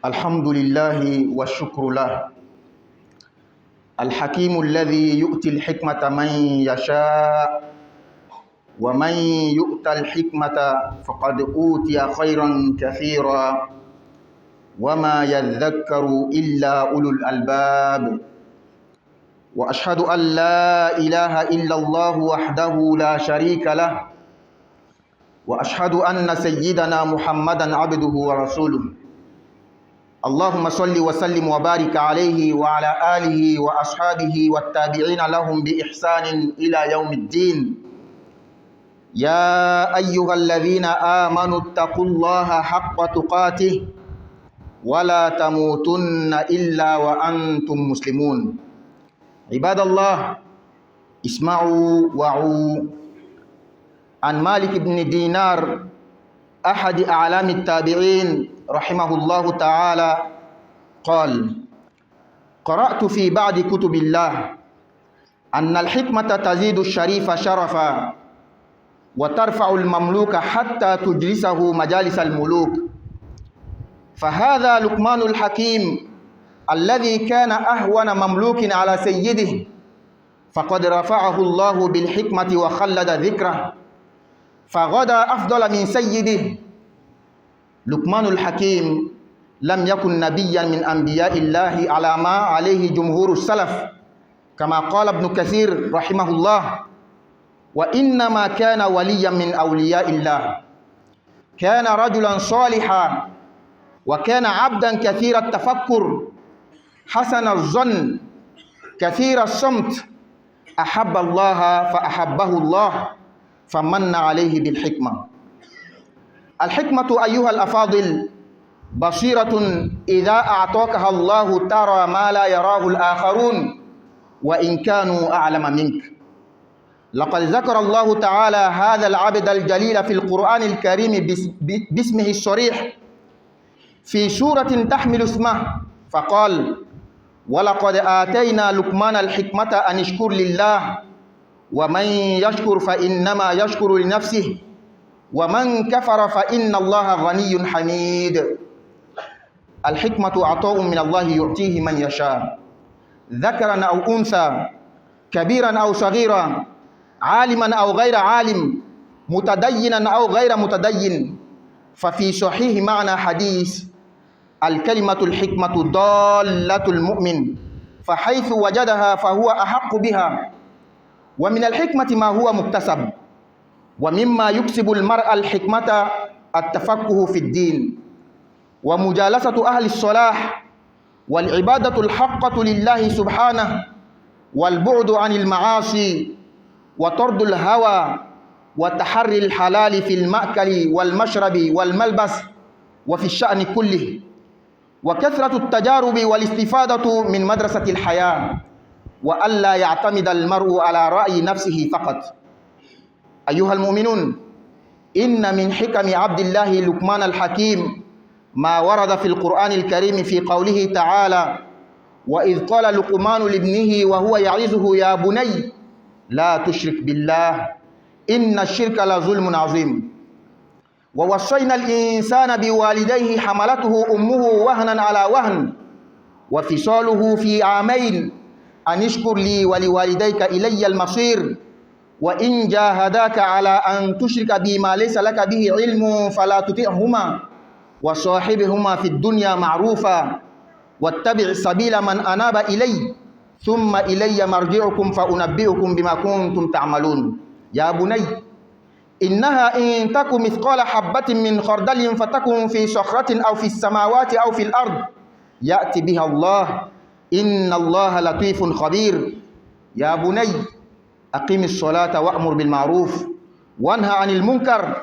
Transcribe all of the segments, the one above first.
الحمد لله والشكر له الحكيم الذي يؤتي الحكمة من يشاء ومن يؤت الحكمة فقد أوتي خيرا كثيرا وما يذكر إلا أولو الألباب وأشهد أن لا إله إلا الله وحده لا شريك له وأشهد أن سيدنا محمدا عبده ورسوله اللهم صل وسلم وبارك عليه وعلى آله وأصحابه والتابعين لهم بإحسان إلى يوم الدين يا أيها الذين آمنوا اتقوا الله حق تقاته ولا تموتن إلا وأنتم مسلمون عباد الله اسمعوا وعوا عن مالك بن دينار أحد أعلام التابعين رحمه الله تعالى قال: قرأت في بعض كتب الله أن الحكمة تزيد الشريف شرفا وترفع المملوك حتى تجلسه مجالس الملوك، فهذا لقمان الحكيم الذي كان أهون مملوك على سيده فقد رفعه الله بالحكمة وخلد ذكره فغدا أفضل من سيده. لقمان الحكيم لم يكن نبيا من أنبياء الله على ما عليه جمهور السلف كما قال ابن كثير رحمه الله، وإنما كان وليا من أولياء الله. كان رجلا صالحا وكان عبدا كثير التفكر حسن الظن كثير الصمت، أحب الله فأحبه الله فمن عليه بالحكمة. الحكمة أيها الأفاضل بصيرة إذا أعطاكها الله ترى ما لا يراه الآخرون وإن كانوا أعلم منك. لقد ذكر الله تعالى هذا العبد الجليل في القرآن الكريم باسمه الصريح في سورة تحمل اسمه فقال: ولقد آتينا لقمان الحكمة أن اشكر لله ومن يشكر فإنما يشكر لنفسه ومن كفر فإن الله غني حميد. الحكمة عطاء من الله يعطيه من يشاء، ذكرا أو أنثى، كبيرا أو صغيرا، عالما أو غير عالم، متدينا أو غير متدين. ففي صحيح معنى حديث: الكلمة الحكمة ضالة المؤمن فحيث وجدها فهو أحق بها. ومن الحكمة ما هو مكتسب، ومما يكسب المرء الحكمة التفقه في الدين ومجالسة أهل الصلاح والعبادة الحقة لله سبحانه والبعد عن المعاصي وطرد الهوى وتحري الحلال في المأكل والمشرب والملبس وفي الشأن كله، وكثرة التجارب والاستفادة من مدرسة الحياة، وألا يعتمد المرء على رأي نفسه فقط. أيها المؤمنون، إن من حكم عبد الله لقمان الحكيم ما ورد في القرآن الكريم في قوله تعالى: وإذ قال لقمان لابنه وهو يعظه يا بني لا تشرك بالله إن الشرك لظلم عظيم. ووصينا الإنسان بوالديه حملته أمه وهنا على وهن وفصاله في عامين أن اشكر لي ولوالديك إلي المصير وإن جاهداك على أن تشرك بي ما ليس لك به علم فلا تطعهما وصاحبهما في الدنيا معروفا واتبع سبيل من أناب إلي ثم إلي مرجعكم فأنبئكم بما كنتم تعملون. يا بني إنها إن تك مثقال حبة من خردل فتكن في صخرة أو في السماوات أو في الأرض يأتي بها الله إن الله لطيف خبير. يا بني أقم الصلاة وأمر بالمعروف وانهى عن المنكر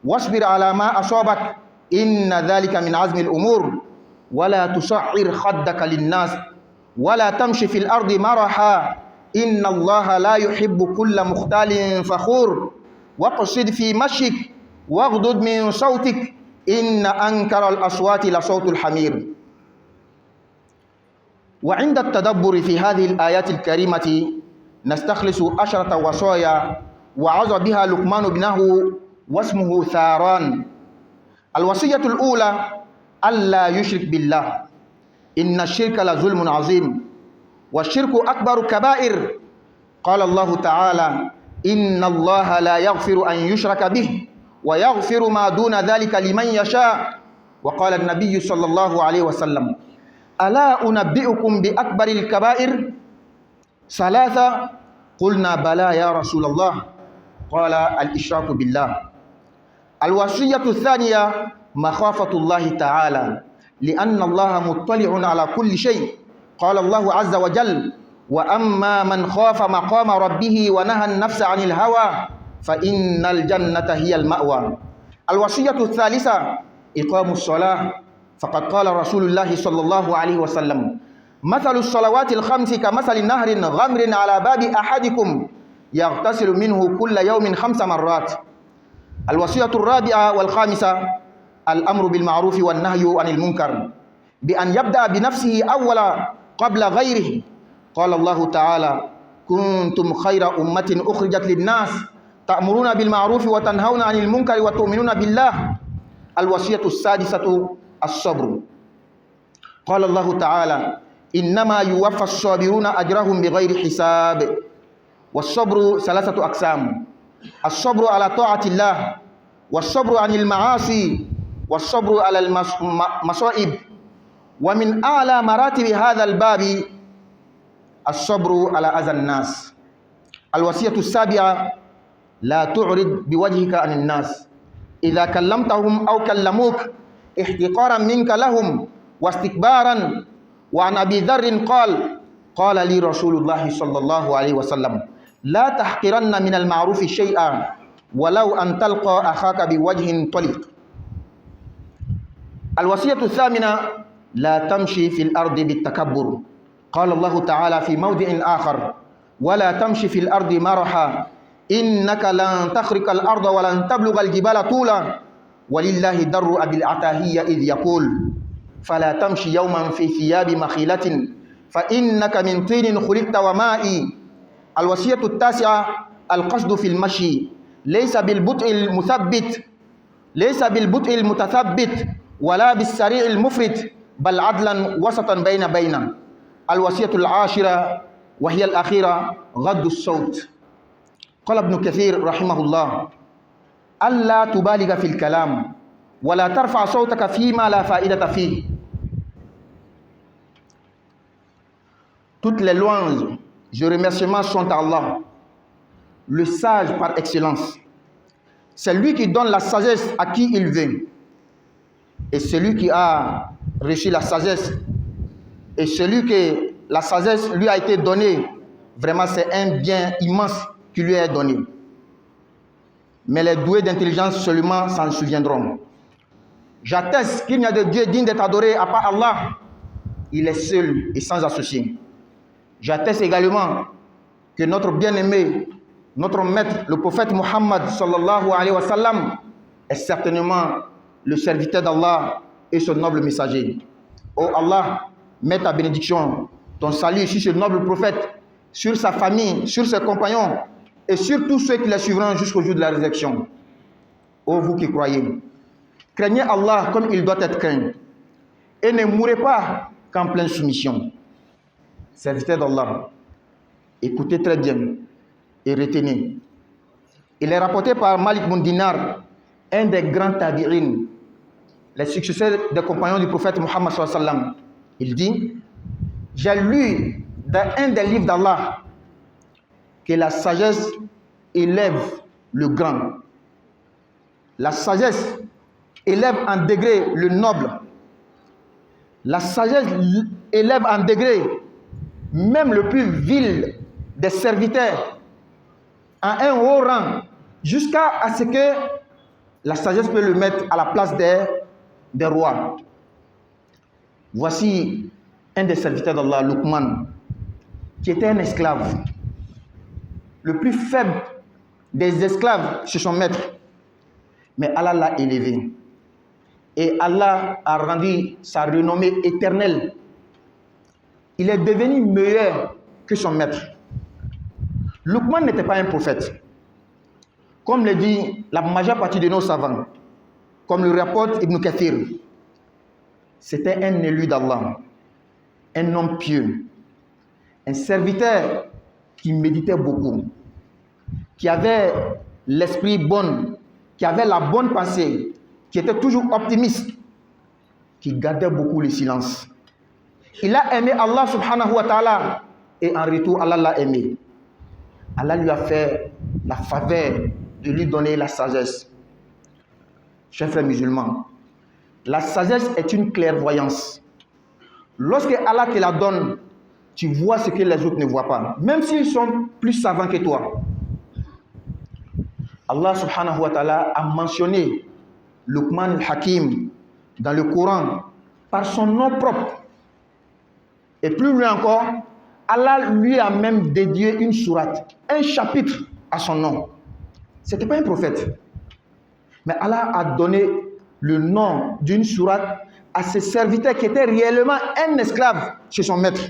واصبر على ما أصابك إن ذلك من عزم الأمور ولا تصعر خدك للناس ولا تمشي في الأرض مرحا إن الله لا يحب كل مختال فخور واقصد في مشيك واغضض من صوتك إن أنكر الأصوات لصوت الحمير. وعند التدبر في هذه الآيات الكريمة نستخلص 10 وصايا وعظ بها لقمان ابنه واسمه ثاران. الوصية الأولى ألا يشرك بالله إن الشرك لظلم عظيم والشرك أكبر كبائر. قال الله تعالى إن الله لا يغفر أن يشرك به ويغفر ما دون ذلك لمن يشاء. وقال النبي صلى الله عليه وسلم ألا أنبئكم بأكبر الكبائر؟ ثلاثة. قلنا بلى يا رسول الله. قال الإشراك بالله. الوصية الثانية مخافة الله تعالى لأن الله مطلع على كل شيء. قال الله عز وجل وأما من خاف مقام ربه ونهى النفس عن الهوى فإن الجنة هي المأوى. الوصية الثالثة إقام الصلاة، فقد قال رسول الله صلى الله عليه وسلم مثل الصلوات الخمس كمثل نهر غمر على باب أحدكم يغتسل منه كل يوم 5 مرات. الوصية الرابعة والخامسة الأمر بالمعروف والنهي عن المنكر بأن يبدأ بنفسه أولا قبل غيره. قال الله تعالى كنتم خير أمة أخرجت للناس تأمرون بالمعروف وتنهون عن المنكر وتؤمنون بالله. الوصية السادسة الصبر. قال الله تعالى إنما يوفى الصابرون أجرهم بغير حساب. والصبر 3 أقسام: الصبر على طاعة الله، والصبر عن المعاصي، والصبر على المصائب. ومن أعلى مراتب هذا الباب الصبر على أذى الناس. الوصية السابعة لا تعرض بوجهك عن الناس إذا كلمتهم أو كلموك احتقارا منك لهم واستكبارا. وعن أبي ذر قال لي رسول الله صلى الله عليه وسلم لا تحقرن من المعروف شيئا ولو أن تلقى أخاك بوجه طلق. الوصية الثامنة لا تمشي في الأرض بالتكبر. قال الله تعالى في موضع آخر ولا تمشي في الأرض مرحا إنك لن تخرق الأرض ولن تبلغ الجبال طولا. ولله در أبي العتاهية إذ يقول فلا تمشي يوما في ثياب مخيلة فإنك من طين خلقت وماء. الوصية التاسعة القصد في المشي ليس بالبطء المتثبت ولا بالسريع المفرط بل عدلا وسطا بين. الوصية العاشرة وهي الأخيرة غض الصوت. قال ابن كثير رحمه الله ألا تبالغ في الكلام ولا ترفع صوتك فيما لا فائدة فيه. Toutes les louanges et remerciements sont à Allah, le sage par excellence. C'est lui qui donne la sagesse à qui il veut. Et celui qui a reçu la sagesse et celui que la sagesse lui a été donnée, vraiment c'est un bien immense qui lui est donné. Mais les doués d'intelligence seulement s'en souviendront. J'atteste qu'il n'y a de Dieu digne d'être adoré à part Allah. Il est seul et sans associé. J'atteste également que notre bien-aimé, notre maître, le prophète Muhammad sallallahu alayhi wa sallam, est certainement le serviteur d'Allah et son noble messager. Oh Allah, mets ta bénédiction, ton salut sur ce noble prophète, sur sa famille, sur ses compagnons et sur tous ceux qui les suivront jusqu'au jour de la résurrection. Oh vous qui croyez, craignez Allah comme il doit être craint et ne mourrez pas qu'en pleine soumission. Serviteur d'Allah, écoutez très bien et retenez. Il est rapporté par Malik bin Dinar, un des grands tabi'in, les successeurs des compagnons du prophète Muhammad sallallahu alayhi wa sallam. Il dit, j'ai lu dans un des livres d'Allah que la sagesse élève le grand. La sagesse élève en degré le noble. La sagesse élève en degré même le plus vil des serviteurs à un haut rang, jusqu'à ce que la sagesse peut le mettre à la place des rois. Voici un des serviteurs d'Allah, Luqman, qui était un esclave. Le plus faible des esclaves, c'est son maître. Mais Allah l'a élevé. Et Allah a rendu sa renommée éternelle. Il est devenu meilleur que son maître. Luqman n'était pas un prophète. Comme le dit la majeure partie de nos savants, comme le rapporte Ibn Kathir. C'était un élu d'Allah, un homme pieux, un serviteur qui méditait beaucoup, qui avait l'esprit bon, qui avait la bonne pensée, qui était toujours optimiste, qui gardait beaucoup le silence. Il a aimé Allah subhanahu wa ta'ala et en retour, Allah l'a aimé. Allah lui a fait la faveur de lui donner la sagesse. Chers frères musulmans, la sagesse est une clairvoyance. Lorsque Allah te la donne, tu vois ce que les autres ne voient pas, même s'ils sont plus savants que toi. Allah subhanahu wa ta'ala a mentionné Luqman al-Hakim dans le Coran par son nom propre. Et plus loin encore, Allah lui a même dédié une sourate, un chapitre à son nom. Ce n'était pas un prophète. Mais Allah a donné le nom d'une sourate à ses serviteurs qui était réellement un esclave chez son maître.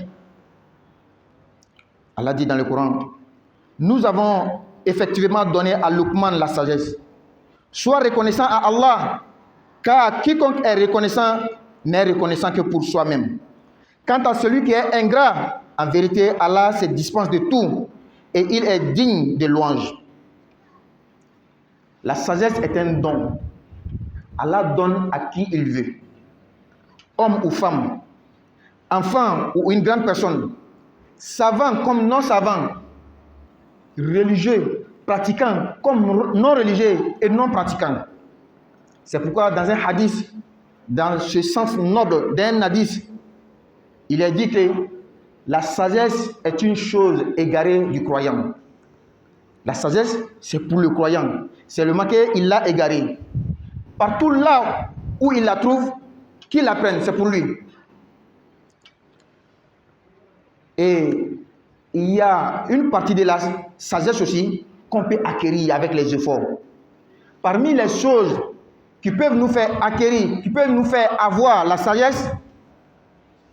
Allah dit dans le Coran, nous avons effectivement donné à Luqman la sagesse. Sois reconnaissant à Allah, car quiconque est reconnaissant n'est reconnaissant que pour soi-même. Quant à celui qui est ingrat, en vérité, Allah se dispense de tout et il est digne de louange. La sagesse est un don. Allah donne à qui il veut. Homme ou femme, enfant ou une grande personne, savant comme non savant, religieux, pratiquant comme non religieux et non pratiquant. C'est pourquoi dans un hadith, dans ce sens noble d'un hadith, il est dit que la sagesse est une chose égarée du croyant. La sagesse, c'est pour le croyant. C'est le manqué, il l'a égaré. Partout là où il la trouve, qu'il la prenne, c'est pour lui. Et il y a une partie de la sagesse aussi qu'on peut acquérir avec les efforts. Parmi les choses qui peuvent nous faire acquérir, qui peuvent nous faire avoir la sagesse,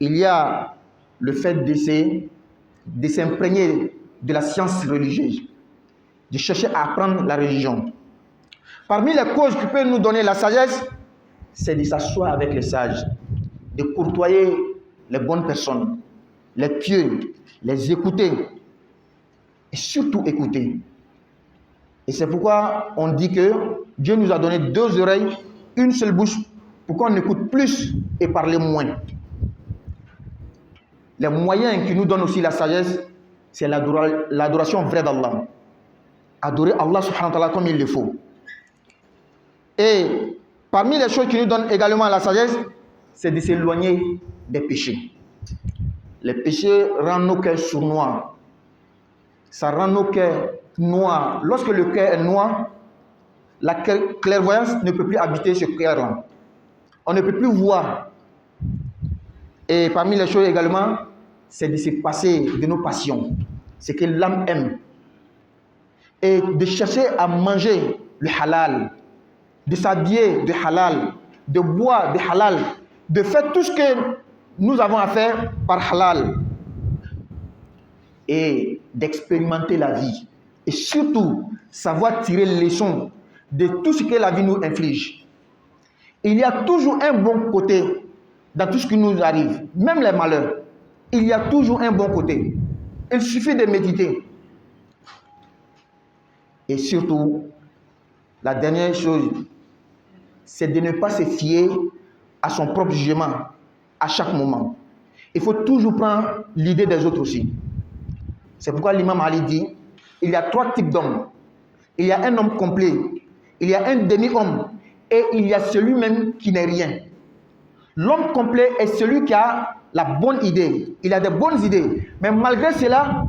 il y a le fait de s'imprégner de la science religieuse, de chercher à apprendre la religion. Parmi les causes qui peuvent nous donner la sagesse, c'est de s'asseoir avec les sages, de courtoyer les bonnes personnes, les pieux, les écouter, et surtout écouter. Et c'est pourquoi on dit que Dieu nous a donné 2 oreilles, une seule bouche, pour qu'on écoute plus et parler moins. Les moyens qui nous donnent aussi la sagesse, c'est l'adoration vraie d'Allah. Adorer Allah subhanahu wa ta'ala comme il le faut. Et parmi les choses qui nous donnent également la sagesse, c'est de s'éloigner des péchés. Les péchés rendent nos cœurs sournois. Ça rend nos cœurs noirs. Lorsque le cœur est noir, la clairvoyance ne peut plus habiter ce cœur-là. On ne peut plus voir. Et parmi les choses également, c'est de se passer de nos passions, ce que l'âme aime. Et de chercher à manger le halal, de s'habiller de halal, de boire de halal, de faire tout ce que nous avons à faire par halal. Et d'expérimenter la vie. Et surtout, savoir tirer les leçons de tout ce que la vie nous inflige. Il y a toujours un bon côté dans tout ce qui nous arrive, même les malheurs. Il y a toujours un bon côté. Il suffit de méditer. Et surtout, la dernière chose, c'est de ne pas se fier à son propre jugement à chaque moment. Il faut toujours prendre l'idée des autres aussi. C'est pourquoi l'imam Ali dit, il y a 3 types d'hommes. Il y a un homme complet, il y a un demi-homme et il y a celui-même qui n'est rien. L'homme complet est celui qui a la bonne idée. Il a de bonnes idées, mais malgré cela,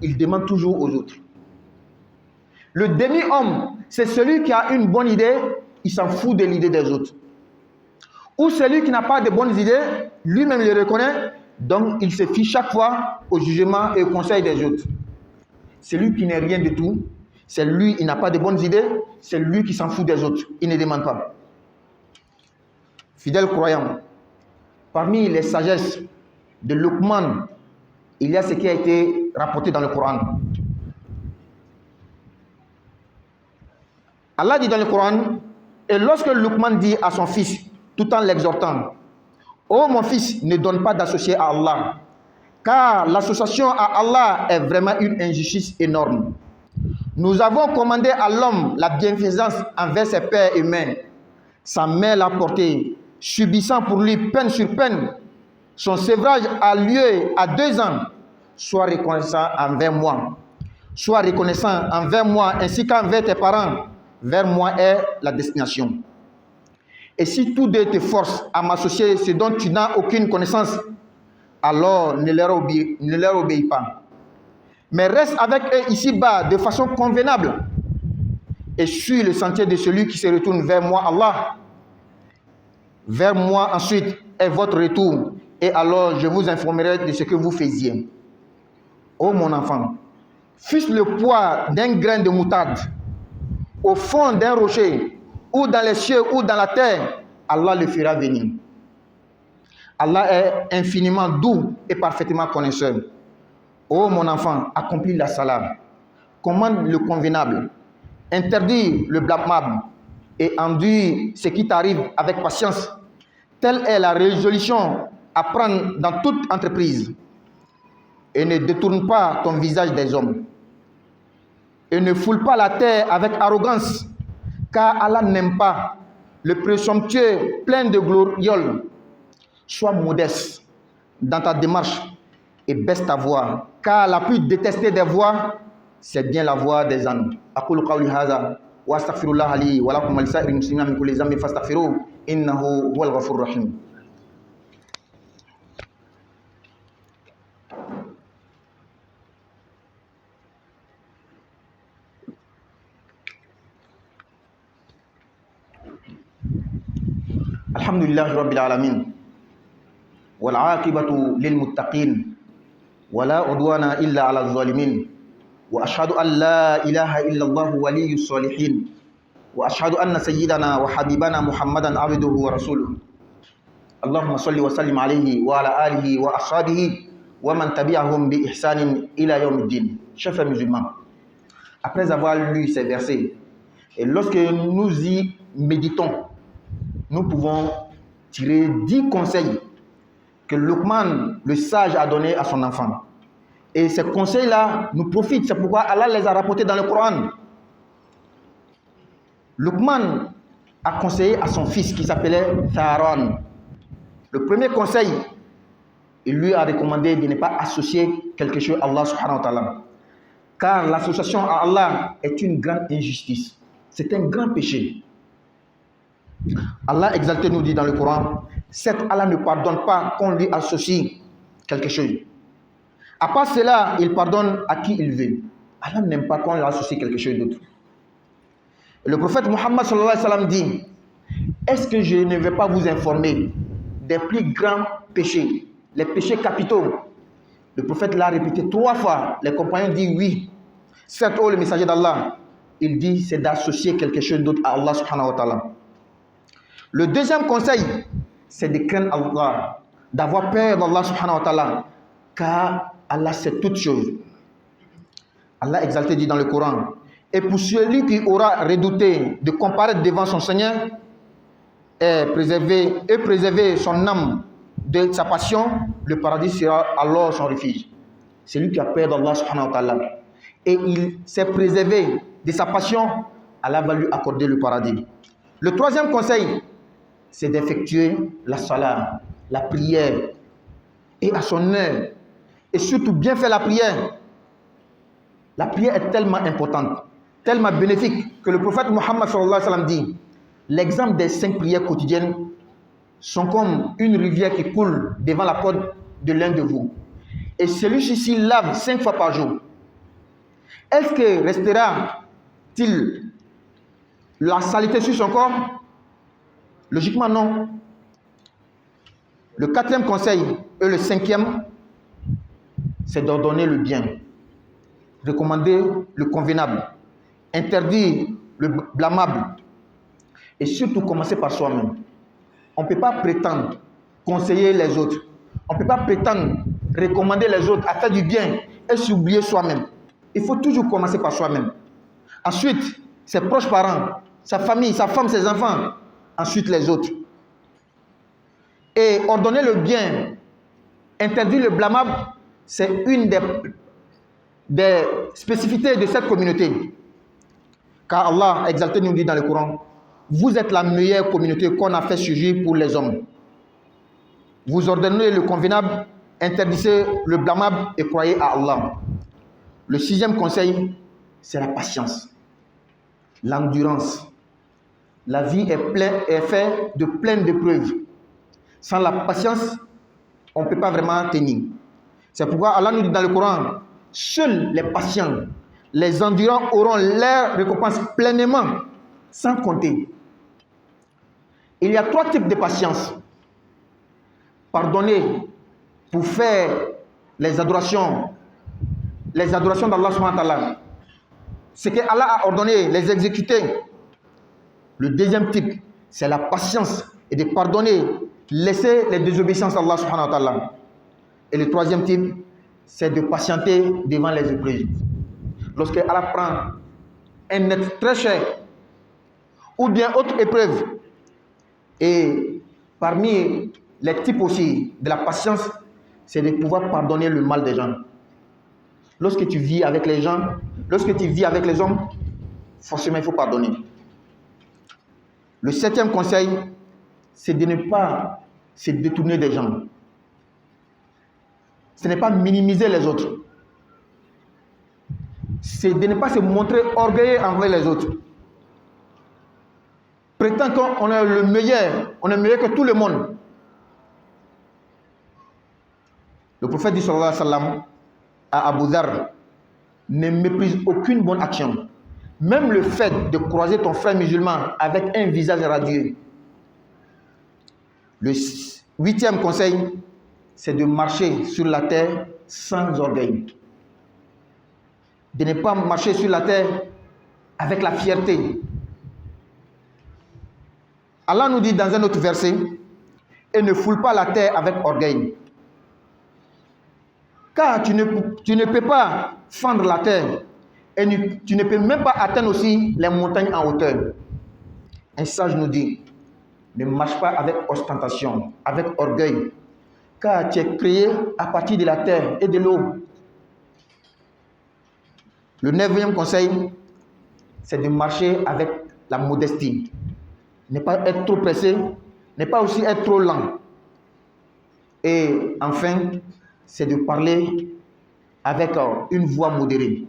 il demande toujours aux autres. Le demi-homme, c'est celui qui a une bonne idée, il s'en fout de l'idée des autres. Ou celui qui n'a pas de bonnes idées, lui-même le reconnaît, donc il se fie chaque fois au jugement et au conseil des autres. Celui qui n'est rien du tout, c'est lui, il n'a pas de bonnes idées, c'est lui qui s'en fout des autres, il ne demande pas. Fidèles croyants, parmi les sagesses de Luqman, il y a ce qui a été rapporté dans le Coran. Allah dit dans le Coran, et lorsque Luqman dit à son fils, tout en l'exhortant, Ô mon fils, ne donne pas d'associé à Allah, car l'association à Allah est vraiment une injustice énorme. Nous avons commandé à l'homme la bienfaisance envers ses pères humains. Sa mère l'a porté, subissant pour lui peine sur peine. Son sévrage a lieu à 2 ans. Sois reconnaissant envers moi. Sois reconnaissant envers moi ainsi qu'envers tes parents. Vers moi est la destination. Et si tous deux te forcent à m'associer ce dont tu n'as aucune connaissance, alors ne leur obéis pas. Mais reste avec eux ici-bas de façon convenable et suis le sentier de celui qui se retourne vers moi, Allah. Vers moi ensuite est votre retour, et alors je vous informerai de ce que vous faisiez. Ô mon enfant, fût-ce le poids d'un grain de moutarde au fond d'un rocher, ou dans les cieux, ou dans la terre, Allah le fera venir. Allah est infiniment doux et parfaitement connaisseur. Ô mon enfant, accomplis la salat, commande le convenable, interdis le blâmable et enduis ce qui t'arrive avec patience. Telle est la résolution à prendre dans toute entreprise. Et ne détourne pas ton visage des hommes. Et ne foule pas la terre avec arrogance, car Allah n'aime pas le présomptueux plein de glorioles. Sois modeste dans ta démarche et baisse ta voix, car la plus détestée des voix, c'est bien la voix des ânes. Aqulu qawli hadha wa astaghfirullah li wa lakum wa lisa'iril muslimina min kulli dhanbin fastaghfiruhu innahu huwal ghafurur rahim. Alhamdulillah rabbil alamin wal aqibatu lil muttaqin wala udwana illa ala zalimin wa ashhadu an la ilaha illa Allah waliyyus salihin wa ashhadu anna sayyidana wa habibana Muhammadan abduhu wa rasuluhu. Allahumma salli wa sallim alayhi wa ala alihi wa ashabihi wa man tabi'ahum bi ihsanin ila yawmiddin. Chers frères musulmans, après avoir lu ces versets, et lorsque nous y méditons, nous pouvons tirer 10 conseils que Luqman, le sage, a donnés à son enfant. Et ces conseils-là nous profitent. C'est pourquoi Allah les a rapportés dans le Coran. Luqman a conseillé à son fils qui s'appelait Tharon. Le premier conseil, il lui a recommandé de ne pas associer quelque chose à Allah subhanahu wa ta'ala. Car l'association à Allah est une grande injustice. C'est un grand péché. Allah exalté nous dit dans le Coran, certes Allah ne pardonne pas qu'on lui associe quelque chose. À part cela, il pardonne à qui il veut. Allah n'aime pas qu'on lui associe quelque chose d'autre. Le prophète Muhammad sallallahu alayhi wa sallam dit, est-ce que je ne vais pas vous informer des plus grands péchés, les péchés capitaux? Le prophète l'a répété 3 fois. Les compagnons disent oui. Certes, oh le messager d'Allah, il dit c'est d'associer quelque chose d'autre à Allah subhanahu wa ta'ala. Le deuxième conseil, c'est de craindre Allah, d'avoir peur d'Allah subhanahu wa ta'ala, car Allah sait toutes choses. Allah exalté dit dans le Coran, et pour celui qui aura redouté de comparaître devant son Seigneur et préserver son âme de sa passion, le paradis sera alors son refuge. Celui qui a peur d'Allah subhanahu wa ta'ala et il s'est préservé de sa passion, Allah va lui accorder le paradis. Le troisième conseil, c'est d'effectuer la salat, la prière, et à son heure. Et surtout bien faire la prière. La prière est tellement importante, tellement bénéfique, que le prophète Muhammad sallallahu alayhi wa sallam dit, l'exemple des 5 prières quotidiennes sont comme une rivière qui coule devant la porte de l'un de vous. Et celui-ci lave 5 fois par jour. Est-ce que restera-t-il la saleté sur son corps? Logiquement, non. Le 4e conseil et le 5e, c'est d'ordonner le bien, recommander le convenable, interdire le blâmable et surtout commencer par soi-même. On ne peut pas prétendre conseiller les autres. On ne peut pas prétendre recommander les autres à faire du bien et s'oublier soi-même. Il faut toujours commencer par soi-même. Ensuite, ses proches parents, sa famille, sa femme, ses enfants. Ensuite, les autres. Et ordonner le bien, interdire le blâmable, c'est une des spécificités de cette communauté. Car Allah, exalté, nous dit dans le Coran, vous êtes la meilleure communauté qu'on a fait surgir pour les hommes. Vous ordonnez le convenable, interdisez le blâmable et croyez à Allah. Le 6e conseil, c'est la patience, l'endurance. La vie est faite de plein d'épreuves. Sans la patience, on ne peut pas vraiment tenir. C'est pourquoi Allah nous dit dans le Coran, seuls les patients, les endurants auront leur récompense pleinement, sans compter. Il y a 3 types de patience. Pardonner pour faire les adorations d'Allah subhanahu wa ta'ala. Ce que Allah a ordonné, les exécuter. Le 2e type, c'est la patience et de pardonner, laisser les désobéissances d'Allah subhanahu wa ta'ala. Et le 3e type, c'est de patienter devant les épreuves. Lorsque Allah prend un être très cher, ou bien autre épreuve, et parmi les types aussi de la patience, c'est de pouvoir pardonner le mal des gens. Lorsque tu vis avec les gens, lorsque tu vis avec les hommes, forcément il faut pardonner. Le 7e conseil, c'est de ne pas se détourner des gens. Ce n'est pas minimiser les autres. C'est de ne pas se montrer orgueilleux envers les autres. Prétend qu'on est le meilleur, on est meilleur que tout le monde. Le prophète dit sallallahu alayhi wa sallam à Abu Dhar, ne méprise aucune bonne action. Même le fait de croiser ton frère musulman avec un visage radieux. Le 8e conseil, c'est de marcher sur la terre sans orgueil. De ne pas marcher sur la terre avec la fierté. Allah nous dit dans un autre verset, et ne foule pas la terre avec orgueil. Car tu ne peux pas fendre la terre et tu ne peux même pas atteindre aussi les montagnes en hauteur. Un sage nous dit, ne marche pas avec ostentation, avec orgueil, car tu es créé à partir de la terre et de l'eau. Le 9e conseil, c'est de marcher avec la modestie. Ne pas être trop pressé, ne pas aussi être trop lent. Et enfin, c'est de parler avec une voix modérée,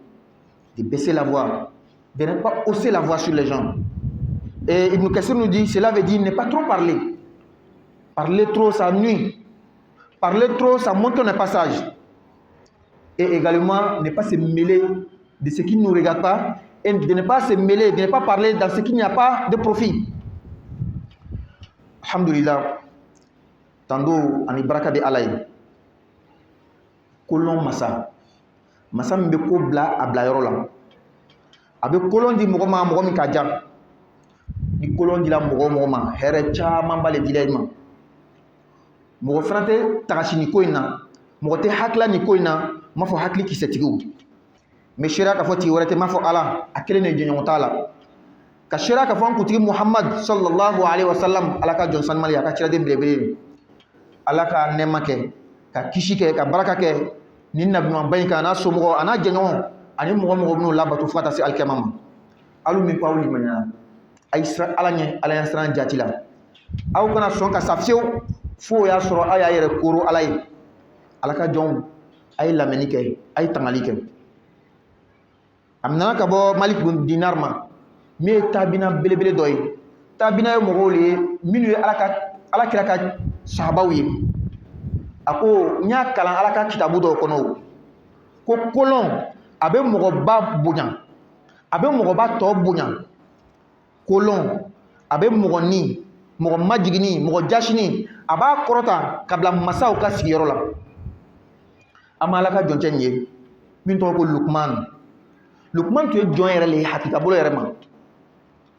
de baisser la voix, de ne pas hausser la voix sur les gens. Et Ibn Kassir nous dit, cela veut dire ne pas trop parler. Parler trop, ça nuit. Parler trop, ça montre un passage. Et également, ne pas se mêler de ce qui ne nous regarde pas et de ne pas se mêler, de ne pas parler dans ce qui n'y a pas de profit. Alhamdulillah, tando ani baraka de Alaï. Kolon masa mbe ko bla abla yoro la abe kolon di mogo mi ka jam ni kolon di la mogo ma here chaman bale dilay ma mogo frante tagashi ni ko ina mogo te hakla ni ko ina ma fo hakli ki setigu me shira ka foti worete ma fo ala akele ne jonyo taala ka shira ka fo kutigi Muhammad sallallahu alaihi wasallam ala ka jonsan mali ka chira de blebe ala ka nemake ka kishi ke ka baraka ke ni nabi man bayka na so mo ana jenyo ani mo no labatu fata si alkamam alu min pawli manya ay isra alanye ala yasran jatila aw kana son ka safsew fo ya soro aya yere koro alay alaka jom ay lameni ke ay tangali ke amna ka bo malik bin dinar ma me tabina belebele doy tabina mo gole minu ala kiraka sahabawi ako nya kalan alaka kitabu do kono ko kolon abe mogoba bunya abe mogoba to bunya kolon abe mogoni mogo majigini mogo jashini aba korota kabla masaw ka sigiro la amalaka jontenye min to ko Lukman to jon yere le hakika bolo yere ma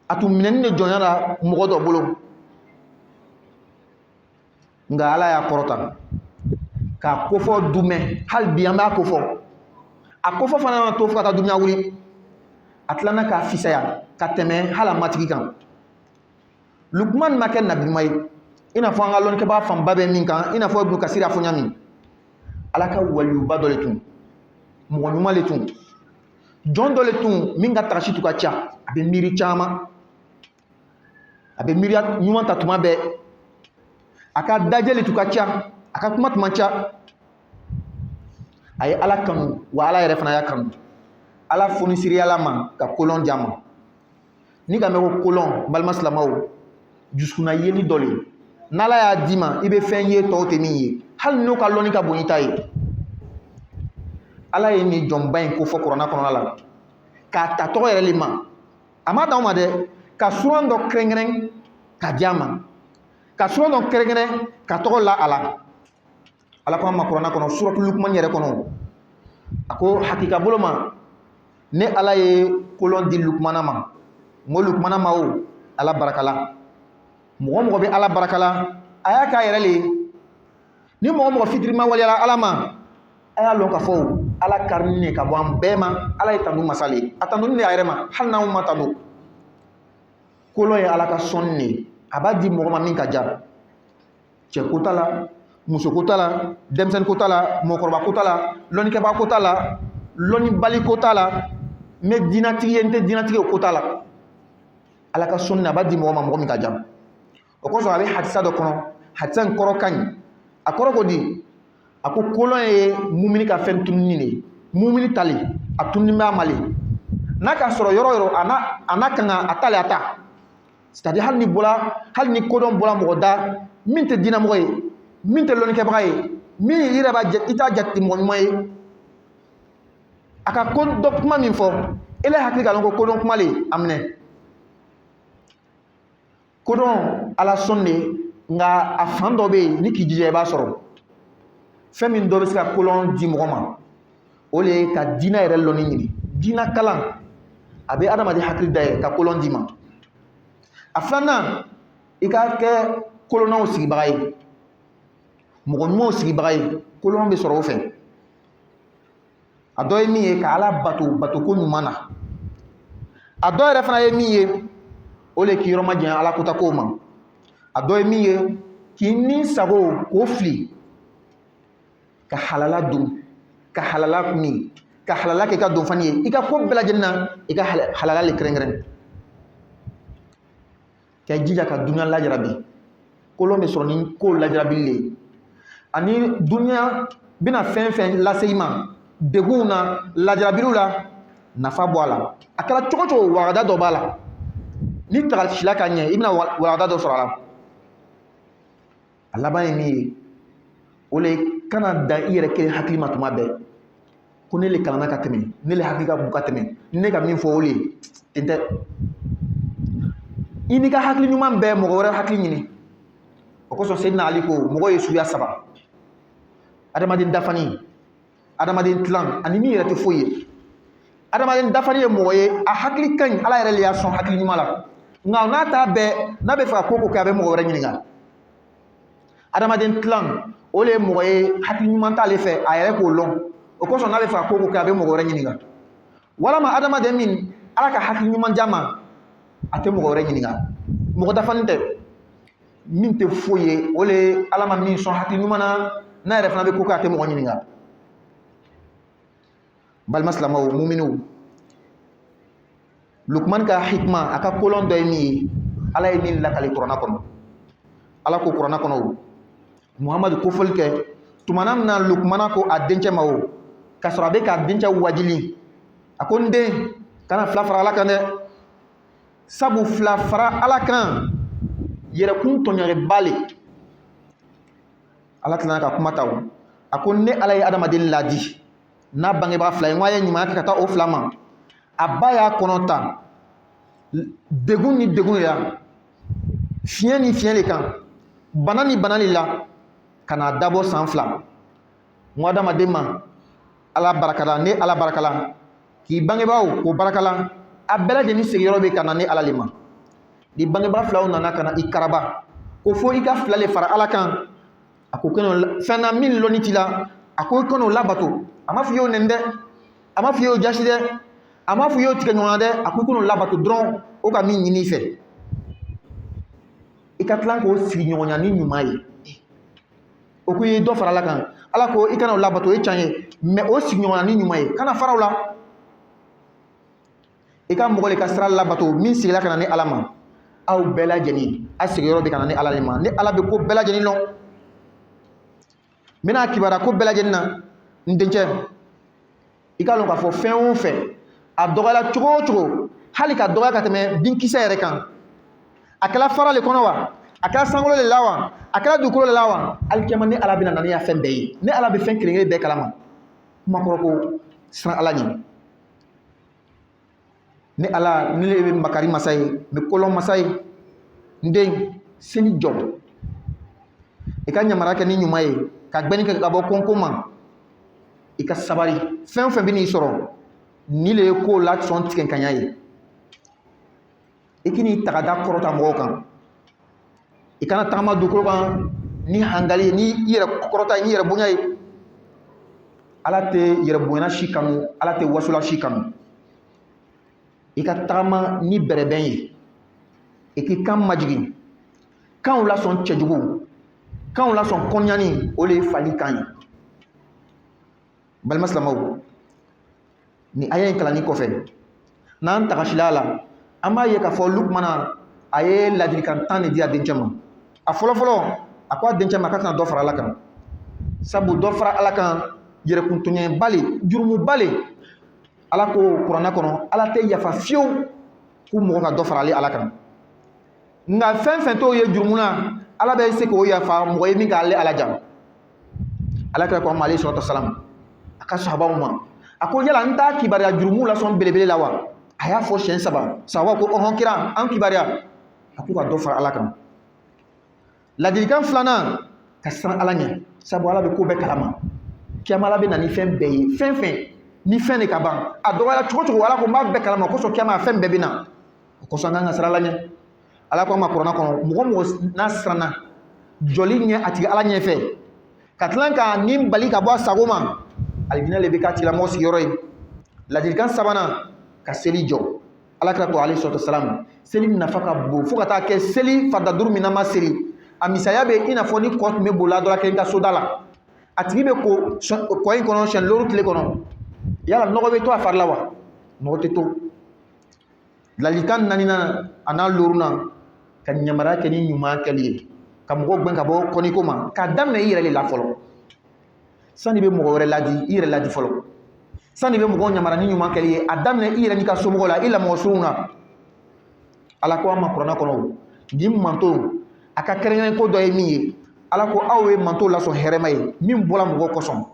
atu minen ne jon yara mogo do bolo nga ala ya korota ka kofo dume hal biyamba kofo a kofo fana to fata dunya wuri atlana ka fisaya ka teme hala matiki kan Lukman maken nabi may ina fo anga lon ke ba fam babe min kan ina fo ibn kasira fo nyami alaka waliyu ba dole tun mo nyuma le tun jon dole tun min ga tashi tu ka cha abe miri chama abe miri nyuma ta tuma be aka dajele tu ka cha aka kuma tuma cha ay ala kanu wa ala yere fana ya kanu ala foni siriya lama ka kolon jama ni ka me ko kolon balma slamaw juskuna yeli dole nala ya dima ibe fen ye to te min ye hal no ka loni ka bonita ye ala ye ni jomba en ko fo corona kono la ka ta to yere lima amada ma de ka suron do krengren ka jama ka suron do krengren ka to la ala ko ma corona kono suratul lukman yere kono ako hakika boloma ne ala ye kolon di lukmana ma mo lukmana ma o ala barakala mo be ala barakala aya ka yere le ni mo fitri ma wali ala ma aya lon ka fo ala karni ka bo am bema ala itanu masali atanu ne ayre ma hal na umma tanu kolon ya ala ka sonni abadi mo ma min ka jar che kotala muso kotala demsen kotala mokorba kotala loni ke ba kotala loni bali kotala me dinatigi ente dinatigi kotala ala ka sunna abadi mo ma mo min ka jar o ko so ale hadisa do kono hadisa koro kan akoro ko di ako kolon ye mumini ka fen tunni ne mumini tali atunni ma mali naka soro yoro ana kanga atale ata c'est-à-dire hal ni kodon bola mo da min te dina mo ye min te loni ke baye min ira ba ita jatti mo moy aka kon do kuma min fo ele hakika lon ko kodon kuma le amne kodon ala sonne nga afando be ni ki jije ba soro femi ndo be ska kolon di mogoma ole ka dina yere loni ni dina kalan abe adama di hakri day ka kolon di ma afana ika ke kolona o sigi bagay mo sigi bagay kolon be soro fe adoy mi ka ala bato ko nyumana adoy refana ye mi ole ki roma jan ala kota ko ma adoy mi ki ni sago ko fli ka halala dum ka halala mi ka halala ke ka do fani ika ko bela jenna ika halala le krengren ka jija ka dunya la jarabi kolon be soro ni ko la jarabi le ani dunya bina fen la seyma deguna la jarabiru la nafa boala akala chokocho wagada do bala ni tagal shilaka nye ibna wagada do sorala Allah ba mi ole kana da ire ke hakima tuma be ko ne le kalana ka teme ne le hakika bu ka teme ne ka min fo ole tente ini ka hakli nyuma be mo gore hakli nyini o ko so sayyidina ali ko mo go yesu ya saba adamadin dafani adamadin tlan animi yere te foye adamadin dafani mo ye a hakli kan ala yere ya son hakli nyuma la ngaw na ta be na be fa koko ka be mo gore nyini nga adamadin tlan ole mo ye hakli nyuma ta le fe a yere ko lon o ko so na be fa koko ka be mo gore nyini nga wala ma adamadin min ala ka hakli nyuma jama ate mo gore nyini nga mo dafani te min te foye ole ala ma min son hakli nyuma na yɛrɛ fana bɛ ko k'a tɛ mɔgɔ ɲininka balima silamɛw muminu lukman ka hikma a ka kolon dɔ ye min ye ala ye min lakale kuranɛ kɔnɔ ala ko kuranɛ kɔnɔ o muhamadu kofɔli kɛ tumana min na lukmana ko a dencɛ ma o k'a sɔrɔ a bɛ k'a dencɛ wajili a ko n den kana fila fara ala kan dɛ sabu fila fara ala kan yɛrɛkun tɔɲɔgɔnba le ala tilana ka kuma taw ako ne ala ye adamaden ladi n'a bangebaa fila ye ye ɲuman kɛ ka taa o fila ma a ba y'a kɔnɔ ta degun ni degun ya fiɲɛ ni fiɲɛ le kan bana ni bana le la ka n'a dabɔ san fila n ko adamaden ma ala barakala ne ala barakala k'i bangebaaw k'o barakala a bɛɛ lajɛlen sigiyɔrɔ bɛ ka na ne ala le ma ni bangebaa filaw nana ka na i karaba ko fo i ka fila le fara ala kan a ko kɛnɛ fɛn na min lɔnni t'i la a ko i kɛnɛ o labato a ma fɔ i y'o nɛni dɛ a ma fɔ i y'o jasi dɛ a ma fɔ i y'o tigɛ ɲɔgɔn na dɛ a ko i kɛnɛ o labato dɔrɔn o ka min ɲini i fɛ i ka tila k'o sigi ɲɔgɔnya ni ɲuman ye. O ko i ye dɔ fara Ala kan. Ala ko i kana o labato, o ye tiɲɛ ye, mais o sigi ɲɔgɔnya ni ɲuman ye, kana fara o la. I ka mɔgɔ de ka sira labato min sigila ka na ni Ala ma. Aw bɛɛ lajɛlen, a sigiyɔrɔ bɛ ka na ni Ala de ma. Ni Ala bɛ ko bɛɛ lajɛlen dɔn. N bɛna kibaruya ko bɛɛ lajɛlen na, n dencɛ. I ka dɔn k'a fɔ fɛn o fɛn, a dɔgɔyala cogo o cogo, hali ka dɔgɔya ka tɛmɛ binkisɛ yɛrɛ kan. A kɛla fara le kɔnɔ wa? A kɛra sankolo de la wa? A kɛra dugukolo de la wa? Alikiyama ni Ala bɛna na ni a fɛn bɛɛ ye. Ni Ala bɛ fɛn kelen kelen bɛɛ kalama. Kuma kɔrɔ ko siran Ala ɲɛ. Ni Ala, ni le bɛ makari masa ye, n bɛ kolon masa ye. N den, seli jɔ. I ka ɲamara kɛ ni ɲuman ye, ka gbɛni kɛ ka bɔ kɔnko ma. I ka sabari. Fɛn o fɛn bɛ n'i sɔrɔ, ni le ye ko la sɔn tigɛ ka ɲa ye. I k'i tagada kɔrɔta mɔgɔw kan. I kana tagama dugukolo kan ni hangali ye, ni i yɛrɛ kɔrɔta ye, ni yɛrɛ bonya ye. Ala tɛ yɛrɛ bonya si kanu, Ala tɛ wasola si kanu. I ka tagama ni bɛrɛbɛn ye. I k'i kan majigin. Kanw lasɔn cɛjugu, kanw lasɔn kɔnɲani, o de ye fali kan ye. Balima silamɛw, ni aya in kalanni kɔfɛ, n'an tagasila a la, an b'a ye k'a fɔ Lukumana a ye ladilikan 10 de di a dencɛ ma. A fɔlɔfɔlɔ, a ko a dencɛ ma k'a kana dɔ fara Ala kan. Sabu dɔ fara Ala kan, yɛrɛkuntɔɲɛba le, jurumuba le. Ala ko kuranɛ kɔnɔ, Ala tɛ yafa fiyewu k'u mɔgɔ ka dɔ fara Ala kan. Nka fɛn fɛn t'o ye jurumu na, Ala bɛ se k'o yafa mɔgɔ ye min k'ale Ala jan. Ala kira ko ma alayhi salatu wasalam, a ka sahabaw ma, a ko yala n t'a kibaruya jurumu lasɔn belebele la wa? A y'a fɔ siɲɛ 3. Sahabaw ko ɔhɔn kira, an kibaruya. A ko ka dɔ fara Ala kan. Ladilikan 2nan, ka siran Ala ɲɛ, sabu Ala bɛ ko bɛɛ kalama. Kiyama Ala bɛ na ni fɛn bɛɛ ye, fɛn fɛn ni fɛn de ka ban. A dɔgɔyala cogo cogo, Ala ko n b'a bɛɛ kalama, kosɔn kiyama fɛn bɛɛ bɛ na. O kosɔn an kan ka siran Ala ɲɛ. Ala ko an ma kuranɛ kɔnɔ, mɔgɔ mɔgɔ n'a siranna, jɔli ɲɛ a tigi Ala ɲɛfɛ, ka tila ka nin bali ka bɔ a sago ma, alijinɛ le bɛ k'a tigilamɔgɔ sigiyɔrɔ ye. Ladilikan 3nan, ka seli jɔ. Ala kira ko alayhi salatu wasalam, seli nafa ka bon fo ka taa kɛ seli farida 5 min n'an ma seli. A misaya bɛ i n'a fɔ ni kɔ tun bɛ bolila dɔ la kelen ka soda la. A tigi bɛ ko kɔ in kɔnɔ siɲɛ 7 tile kɔnɔ. Yala nɔgɔ bɛ to a fari la wa? Nɔgɔ tɛ to. Ladilikan 4nan a n'a 5nan, ka ɲamara kɛ ni ɲuman kɛli ye. Ka mɔgɔw gɛn ka bɔ kɔniko ma. K'a daminɛ i yɛrɛ de la fɔlɔ. Sani bɛ mɔgɔ wɛrɛ ladi, i yɛrɛ ladi fɔlɔ. Sani bɛ mɔgɔw ɲamara ni ɲuman kɛli ye, a daminɛ i yɛrɛ n'i ka somɔgɔw la, i lamɔgɔ sunw na. Ala ko an ma kuranɛ kɔnɔ, nin manto, a ka kɛrɛnkɛrɛn ko dɔ ye min ye. Ala ko aw ye manto lasɔn hɛrɛma ye, min bɔra mɔgɔw kɔsɔn.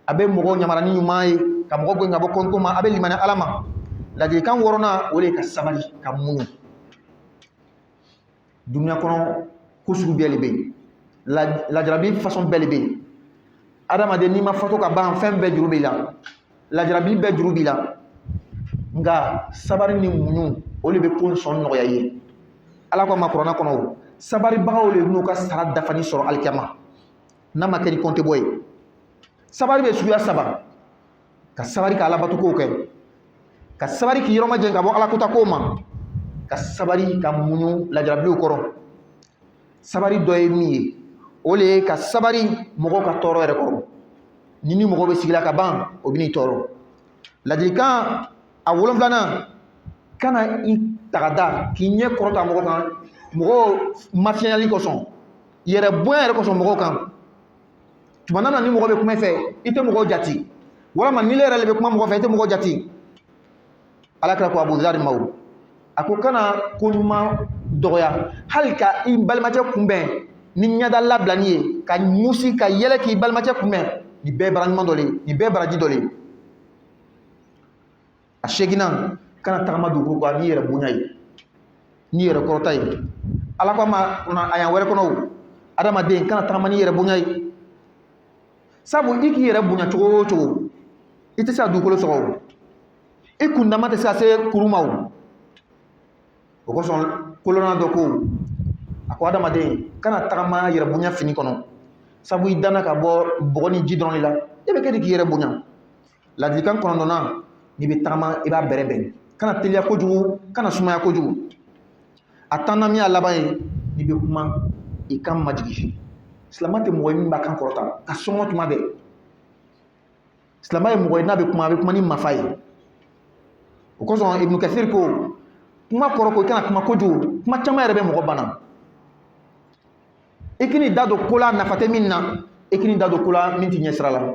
A bɛ mɔgɔw ɲamara ni ɲuman ye, ka mɔgɔw gɛn ka bɔ kɔniko ma, a bɛ limaniya Ala ma. Ladilikan 6nan, o de ye ka sabali, ka muɲu. Duniya kɔnɔ ko sugu bɛɛ de bɛ yen. Lajarabi façon bɛɛ de bɛ yen. Adamaden n'i ma fatu ka ban, fɛn bɛɛ juru b'i la. Lajarabi bɛɛ juru b'i la. Nka sabari ni muɲu, o de bɛ ko in sɔn nɔgɔya i ye. Ala ko a ma kuranɛ kɔnɔ, sabaribagaw de n'u ka sara dafani sɔrɔ alikiyama. N'a ma kɛ ni kɔnte bɔ ye. Sabari bɛ suguya 3. Ka sabari ka alabatokow kɛ. Ka sabari k'i yɔrɔ majɛ ka bɔ alakotakow ma. Ka sabari ka muɲu lajarabiw kɔrɔ. Sabari dɔ ye min ye, o le ye ka sabari mɔgɔw ka tɔɔrɔ yɛrɛ kɔrɔ. Ni mɔgɔ bɛ sigila ka ban, o bɛ n'i tɔɔrɔ. Ladilikan a 7nan, kana i tagada k'i ɲɛ kɔrɔta mɔgɔ kan, mɔgɔw mafiyɛnyali kosɔn, yɛrɛ bonya yɛrɛ kosɔn mɔgɔw kan. Tuma na ni mɔgɔ bɛ kuma i fɛ, i tɛ mɔgɔw jati. Walama ni le yɛrɛ de bɛ kuma mɔgɔ fɛ, i tɛ mɔgɔ jati. Ala kira ko Abu Dhar ma o. A ko kana ko ɲuman dɔgɔya, hali ka i balimacɛ kunbɛn ni ɲɛda labilani ye, ka musi ka yɛlɛ k'i balimacɛ kunbɛn, nin bɛɛ ye bara ɲuman dɔ le, nin bɛɛ ye baraji dɔ le. A 8nan, kana tagama dugukolo kan n'i yɛrɛ bonya ye, n'i yɛrɛ kɔrɔta ye. Ala ko ma a yan wɛrɛ kɔnɔ o, adamaden kana tagama n'i yɛrɛ bonya ye. Sabu i k'i yɛrɛ bonya cogo o cogo, i tɛ se ka dugukolo sɔgɔ o. I kundama tɛ se ka se kuru ma o. O kosɔn kolonna dɔ ko, a ko adamaden kana tagama yɛrɛ bonya fini kɔnɔ. Sabu i danna ka bɔ bɔgɔ ni ji dɔrɔn de la, e bɛ kɛ de k'i yɛrɛ bonya. Ladilikan 9nan, n'i bɛ tagama i b'a bɛrɛbɛn. Kana teliya kojugu, kana sumaya kojugu. A 10nan min y'a laban ye, n'i bɛ kuma i kan majigi silamɛ tɛ mɔgɔ ye min b'a kan kɔrɔta ka sɔngɔ tuma bɛɛ silamɛ ye mɔgɔ ye n'a bɛ kuma a bɛ kuma ni mafa ye o kosɔn Ibn Kathir ko kuma kɔrɔ ko i kana kuma kojugu kuma caman yɛrɛ bɛ mɔgɔ bana i k'i da don ko la nafa tɛ min na i k'i da don ko la min tɛ ɲɛ sira la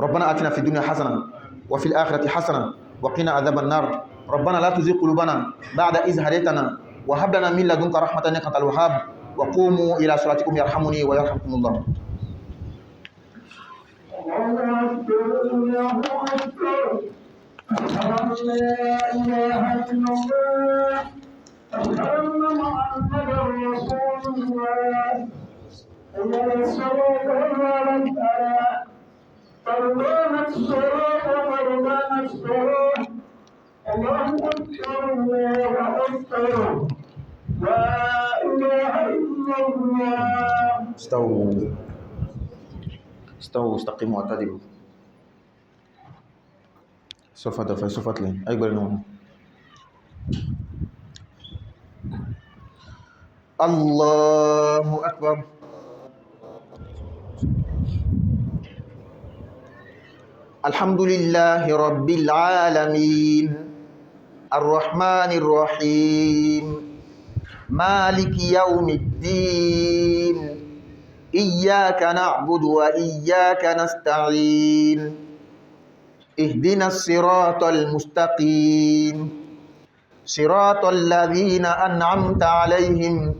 ربنا آتنا في الدنيا حسنة وفي الآخرة حسنة وقنا عذاب النار ربنا لا تزغ قلوبنا بعد إذ هديتنا وهب لنا من لدنك رحمة إنك أنت الوهاب وقوموا إلى صلاتكم يرحمني ويرحمكم الله قربانت الصلاة وقربانت الصلاة الله أكبر الله أكبر لا إله إلا الله استووا استقيموا واعتدلوا سوف تلين أكبر نوم الله أكبر الحمد لله رب العالمين الرحمن الرحيم مالك يوم الدين إياك نعبد وإياك نستعين اهدنا الصراط المستقيم صراط الذين أنعمت عليهم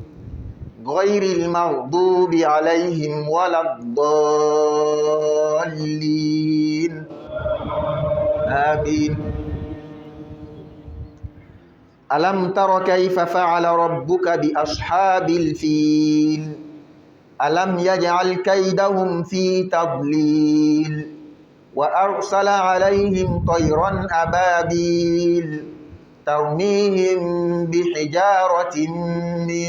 غير المغضوب عليهم ولا الضالين آمين ألم تر كيف فعل ربك بأصحاب الفيل ألم يجعل كيدهم في تضليل وأرسل عليهم طيرا أبابيل ترميهم بحجارة من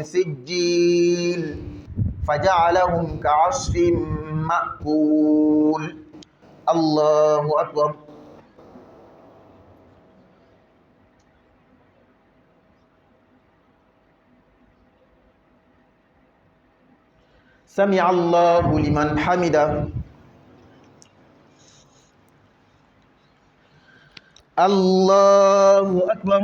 سجيل فجعلهم كعصف مأكول الله أكبر سمع الله لمن حمده الله أكبر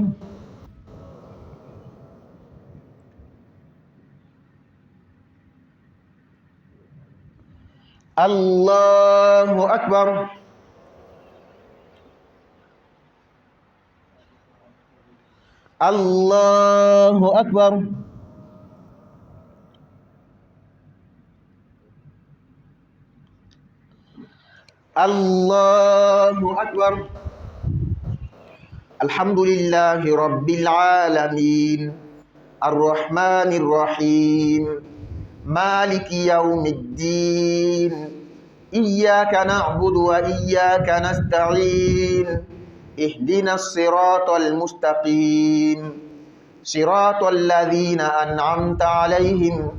الله أكبر الله أكبر الله أكبر الحمد لله رب العالمين الرحمن الرحيم مالك يوم الدين إياك نعبد وإياك نستعين اهدنا الصراط المستقيم صراط الذين أنعمت عليهم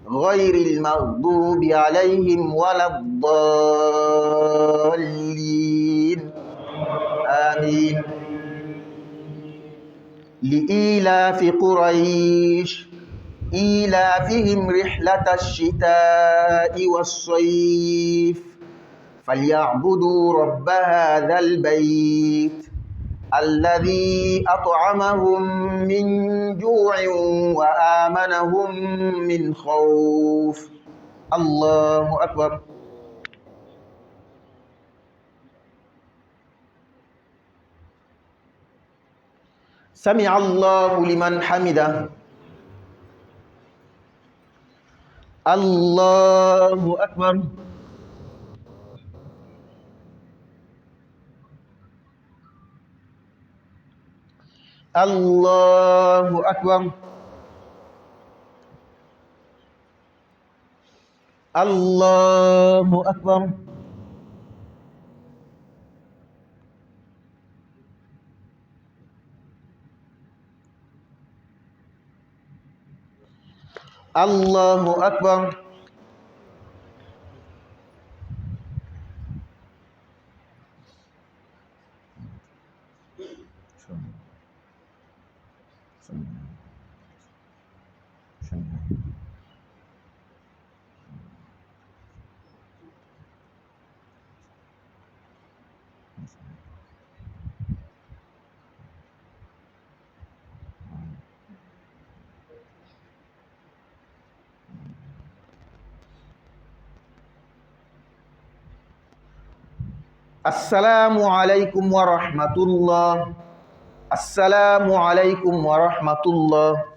غير المغضوب عليهم ولا الضالين آمين لإيلاف قريش إيلافهم رحلة الشتاء والصيف فليعبدوا رب هذا البيت الذي أطعمهم من جوع وآمنهم من خوف الله أكبر سمع الله لمن حمده الله أكبر الله أكبر الله أكبر الله أكبر Assalamualaikum warahmatullah. Assalamualaikum warahmatullah.